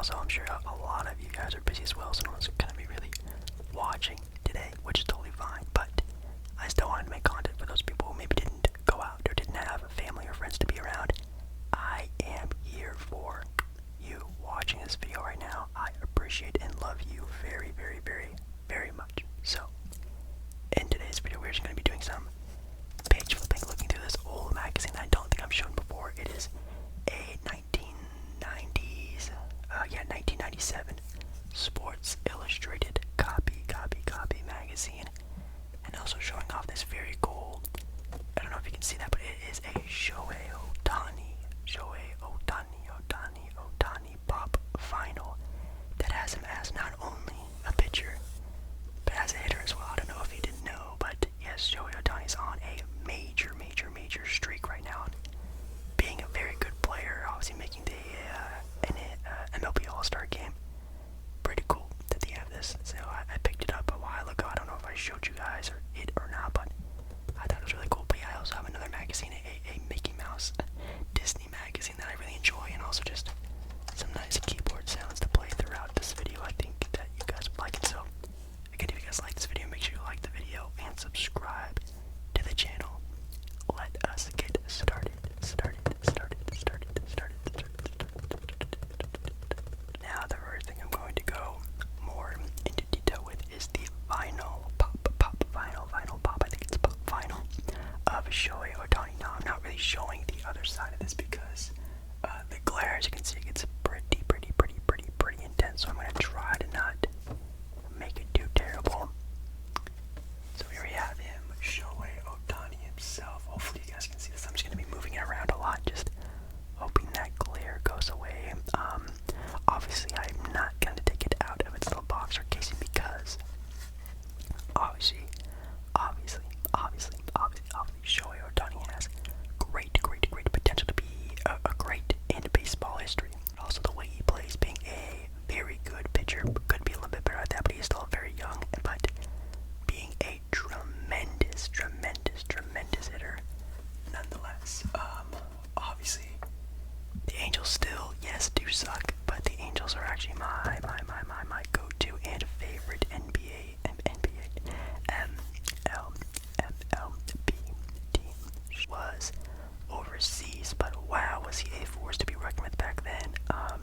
also I'm sure a lot of you guys are busy as well, so no one's gonna be really watching today, which is totally fine. But I still wanted to make content for those people who maybe didn't go out or didn't have family or friends to be around. I am here for you watching this video right now. I appreciate and love you very, very, very, very much. So, in today's video, we're just going to be doing some page flipping, looking through this old magazine that I don't think I've shown before. It is a 1997 Sports Illustrated copy magazine, and also showing off this very cool, I don't know if you can see that, but it is a Shohei Ohtani pop vinyl that has him as not only a pitcher, but as a hitter as well. I don't know if you didn't know, but yes, Shohei Ohtani's on a major streak right now, being a very good player, obviously making the MLB All-Star game. Pretty cool that they have this. So I picked it up a while ago. I don't know if I showed you guys it or not, but I thought it was really cool. But yeah, I also have another magazine, a Mickey Mouse Disney magazine that I really enjoy, and also just some nice keyboard sounds to play throughout this video. I think that you guys would like it. So again, if you guys like this video, make sure you like the video and subscribe to the channel. Let us get started. Now, the first thing I'm going to go more into detail with is the vinyl pop. I think it's pop vinyl of Shohei Ohtani. Now, I'm not really showing the other side of this because the glare, as you can see, it gets pretty intense. So I'm going to try to not make it too terrible. So here we have him, Shohei Ohtani himself. Hopefully you guys can see this. I'm just going to be moving it around a lot, just hoping that glare goes away. Obviously I'm not going to take it out of its little box or casing because obviously Shohei Ohtani has great potential to be a great in baseball history. Also the way he plays, being a very good pitcher, could be a little bit better at that, but he's still very young, but being a tremendous hitter nonetheless. Obviously the Angels still, yes, do suck, but the Angels are actually my go-to and favorite NBA MLB team. Was overseas, but wow, was he a force to be reckoned with back then. I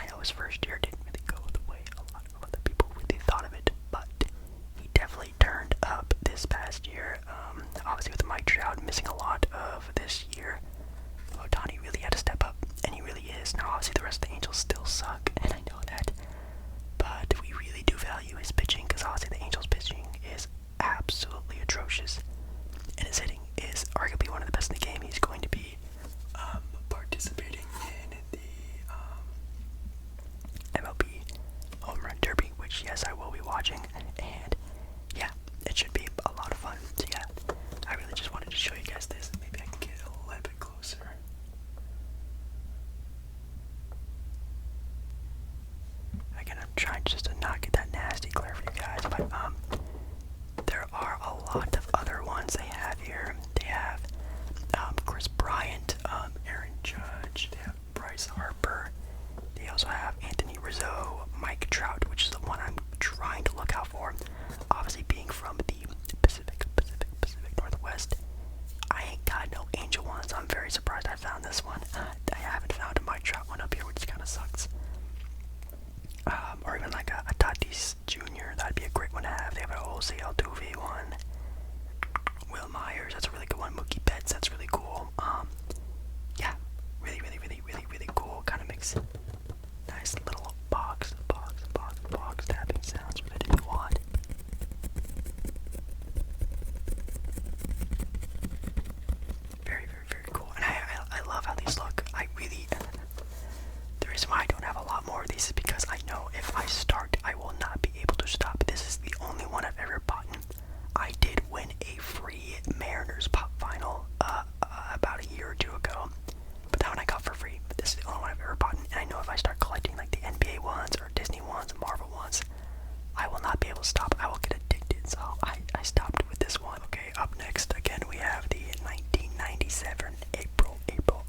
know his first year didn't really go the way a lot of other people really thought of it, but he definitely turned up this past year. Obviously with Mike Trout missing a lot of this year, Ohtani really had to step up, and he really is. Now obviously the rest of the Angels still suck, and I know that, but we really do value his pitching, because obviously the Angels pitching is absolutely atrocious, and his hitting is arguably one of the best in the game. He's going to be participating in the MLB Home Run Derby, which yes, I will be watching, and yeah, it should be a lot of fun. So yeah, I really just wanted to show you guys this. Maybe I can get a little bit closer. Again, I'm trying just to not get that nasty glare for you guys, but there are a lot of other ones they have here. They have Chris Bryant, Aaron Judge, they have Bryce Harper, they also have Anthony Rizzo, Mike Trout, which is the one I'm trying to look out for. Obviously being from the Pacific Northwest, I ain't got no Angel ones, so I'm very surprised I found this one. I haven't found a Mike Trout one up here, which kind of sucks. Or even like a Tatis Jr., that'd be a great one to have. They have a Jose Altuve one, Will Myers, that's a really good one. Mookie Betts, that's really cool. Yeah, really cool. Kind of makes nice little box tapping sounds with it if you want. Very cool. And I love how these look. The reason why I don't have a lot more of these is because I know if I start, I will not be able to stop. This is the only one I've ever bought. I did win a free Mariners pop vinyl about a year or two ago, but that one I got for free. But this is the only one I've ever bought, and I know if I start collecting like the NBA ones or Disney ones, Marvel ones, I will not be able to stop. I will get addicted, so I stopped with this one. Okay, up next, again, we have the 1997, April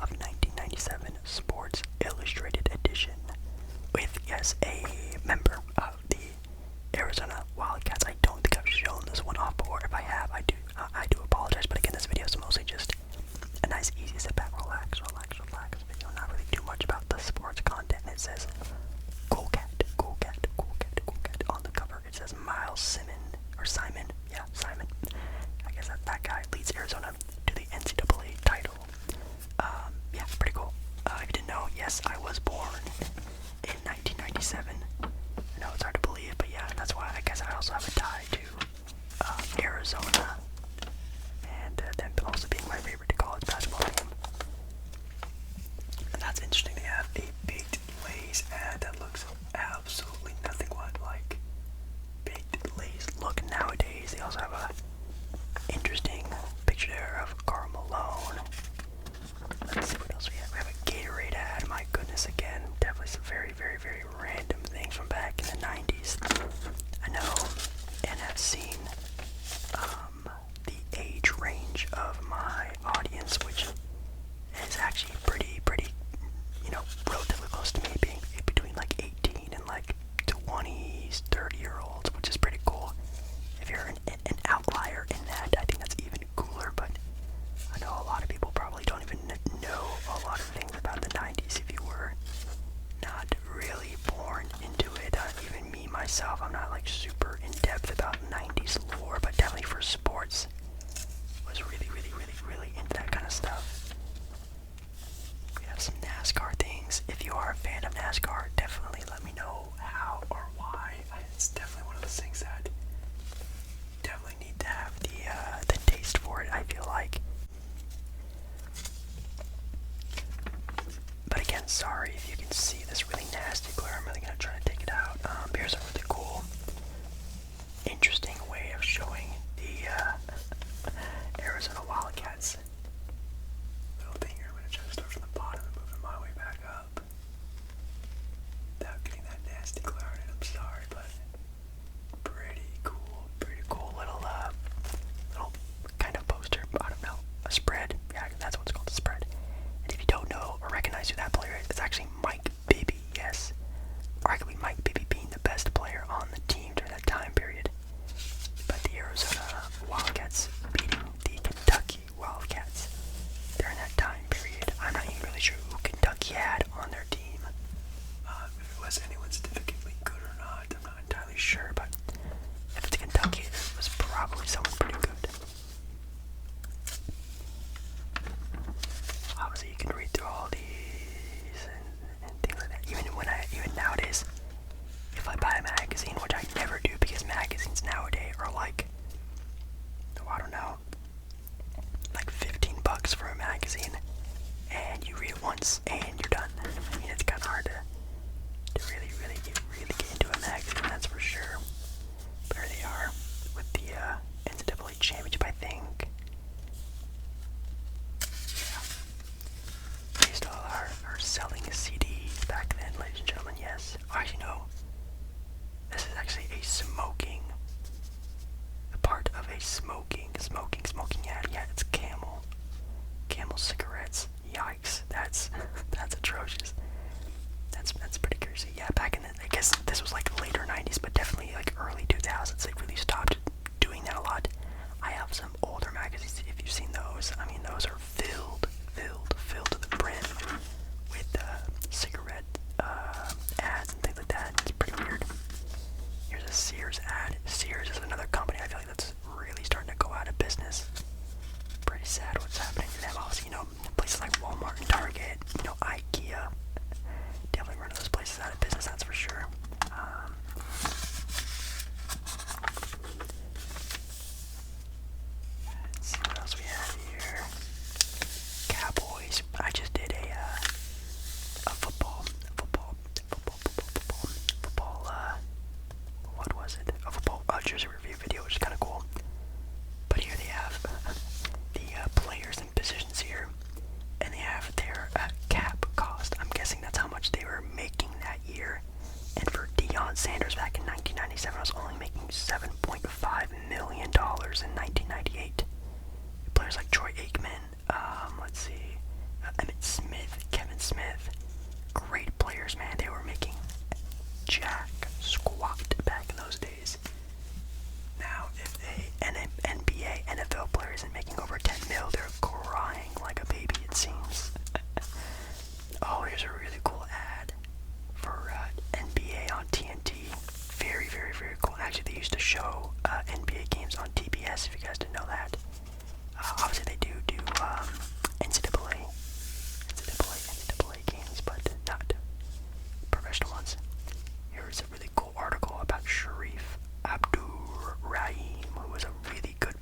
of 1997 Sports Illustrated edition with Arizona, and them also being my favorite college basketball team. And that's interesting. They have a baked Lay's ad that looks absolutely nothing like baked Lay's look nowadays. They also have a interesting picture there of Karl Malone. Let's see what else we have. We have a Gatorade ad. My goodness, again, definitely some very, very, very random things from back in the 90s. I know and have seen the age range of my audience, which is actually pretty, relatively close to me, being between like 18 and like 20s, 30-year-olds, which is pretty cool. If you're an outlier in that, I think that's even cooler, but I know a lot of people probably don't even know a lot of things about the 90s if you were not really born into it. Even me, myself, I'm not like super in-depth about 90s lore, but definitely for sports, was really, really, really, really into that kind of stuff. We have some NASCAR things. If you are a fan of NASCAR, definitely let me know how or why. It's definitely one of those things that definitely need to have the taste for it, I feel like. But again, sorry if you can see this really nasty glare. I'm really gonna try to take it out. Here's a really cool, interesting way of showing the Arizona Wildcats. Little thing here. I'm gonna try to start from the bottom and move my way back up without getting that nasty glare on it. I'm sorry, but pretty cool little kind of poster. I don't know, a spread. Yeah, that's what's called, a spread. And if you don't know or recognize who that player is, it's actually Mike Bibby. Yes, arguably Mike Bibby being the best player on the team during that time period. But the Arizona Wildcats beating the Kentucky Wildcats during that time period. I'm not even really sure who Kentucky had on their team. If it was anyone significantly good or not, I'm not entirely sure, but if it's Kentucky, it was probably someone pretty good. Obviously, you can read through all these and things like that. Even nowadays, if I buy a magazine, which I never do because magazines nowadays are like, oh, I don't know, like $15 for a magazine, and you read it once and you're done. I mean, it's kind of hard to really get into a magazine, that's for sure. But here they are with the NCAA championship, I think. Yeah. They still are selling CDs back then, ladies and gentlemen, yes. Oh, actually, no. This is actually a part of a smoking ad. Yeah, it's Camel cigarettes. Yikes, that's atrocious. That's pretty crazy. Yeah, back in the, I guess this was like later 90s, but definitely like early 2000s, they really stopped doing that a lot. I have some older magazines, if you've seen those. I mean, those are filled to the brim with cigarette ads and things like that. It's pretty weird. Here's a Sears ad. Sears is another company I feel like that's really starting to go out of business. Pretty sad what's happening to them. Obviously, places like Walmart and Target, IKEA, definitely running those places out of business, that's for sure. Let's see what else we have here. Cowboys. I just did a football, what was it? A football jersey review video, which is kind of cool. But here they have the players and positions here, and they have their cap cost. I'm guessing that's how much they were making that year. And for Deion Sanders back in 1997, was only making $7.5 million in 1998. Players like Troy Aikman, let's see, Emmitt Smith, Kevin Smith, great players, man. They were making jack squat back in those days. Now, if an NBA, NFL player isn't making over 10 mil, they're crying like a baby, it seems. Oh, here's a really cool ad for NBA on TNT. Very, very, very cool. Actually, they used to show NBA games on TBS, if you guys didn't know that. Obviously, they do NCAA games, but not professional ones. Here's a really cool article about Sharif Abdur-Rahim, who was a really good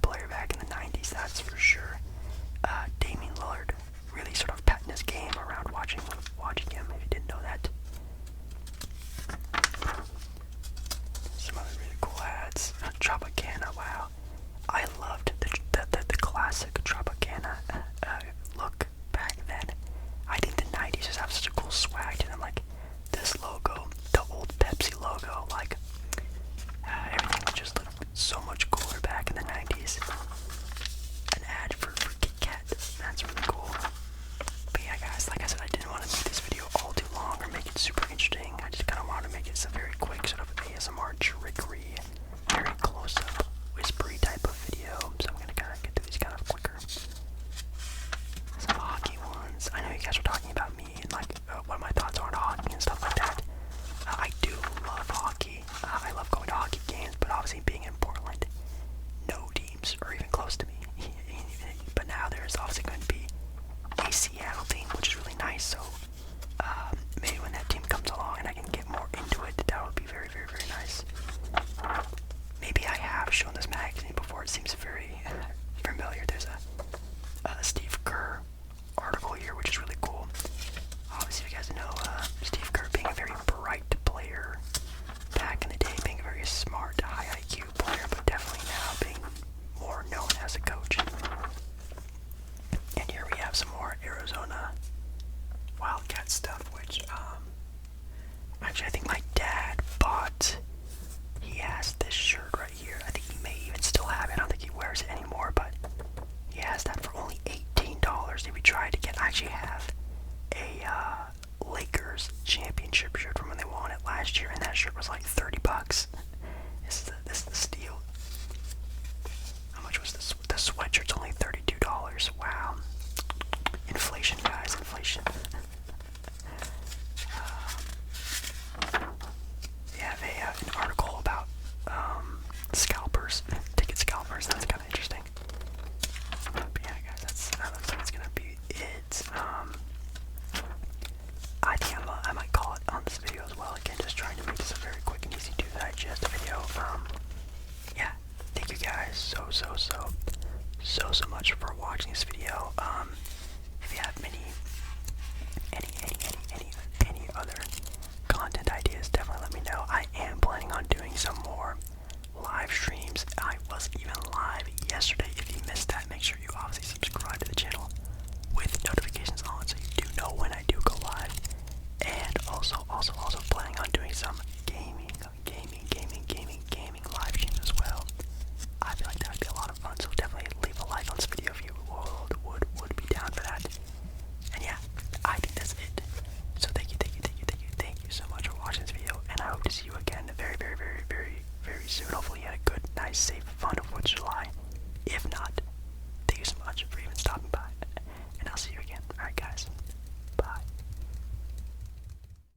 soon. Hopefully, you had a good, nice, safe, fun